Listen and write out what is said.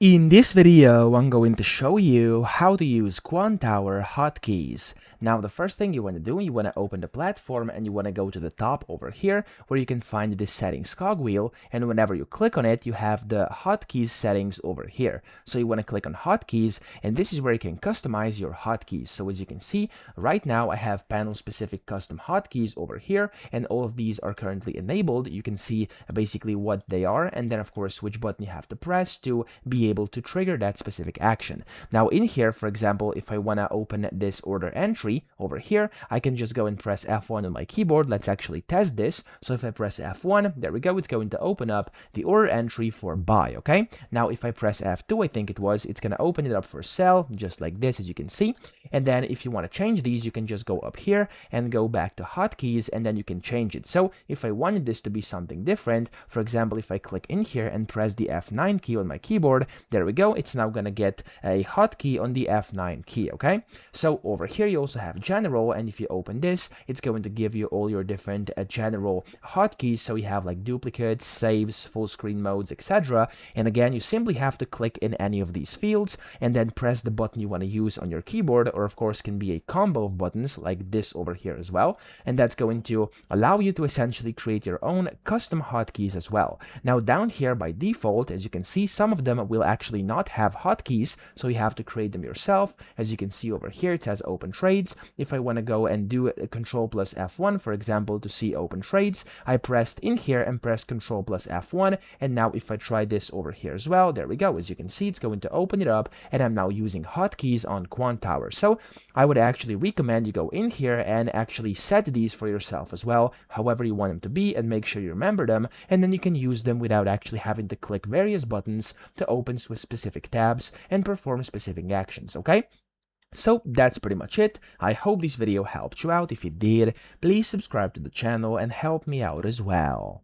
In this video, I'm going to show you how to use Quantower hotkeys. Now, the first thing you want to do, you want to open the platform and you want to go to the top over here where you can find the settings cogwheel. And whenever you click on it, you have the hotkeys settings over here. So you want to click on hotkeys, and this is where you can customize your hotkeys. So as you can see, right now I have panel specific custom hotkeys over here, and all of these are currently enabled. You can see basically what they are, and then of course which button you have to press to be able to trigger that specific action. Now in here, for example, if I want to open this order entry over here, I can just go and press F1 on my keyboard. Let's actually test this. So if I press F1, there we go, it's going to open up the order entry for buy. Okay, now if I press F2, I think it's going to open it up for sell, just like this, as you can see. And then if you want to change these, you can just go up here and go back to hotkeys, and then you can change it. So if I wanted this to be something different, for example, if I click in here and press the F9 key on my keyboard, there we go, it's now going to get a hotkey on the F9 key. Okay, so over here you also have general, and if you open this, it's going to give you all your different general hotkeys. So you have like duplicates, saves, full screen modes, etc. And again, you simply have to click in any of these fields and then press the button you want to use on your keyboard, or of course can be a combo of buttons like this over here as well, and that's going to allow you to essentially create your own custom hotkeys as well. Now down here by default, as you can see, some of them will actually not have hotkeys, so you have to create them yourself. As you can see over here, it says open trades. If I want to go and do a control plus F1, for example, to see open trades, I pressed in here and pressed control plus F1, and now if I try this over here as well, there we go, as you can see, it's going to open it up, and I'm now using hotkeys on Quantower. So I would actually recommend you go in here and actually set these for yourself as well, however you want them to be, and make sure you remember them, and then you can use them without actually having to click various buttons to open specific tabs and perform specific actions. Okay, so that's pretty much it. I hope this video helped you out. If it did, please subscribe to the channel and help me out as well.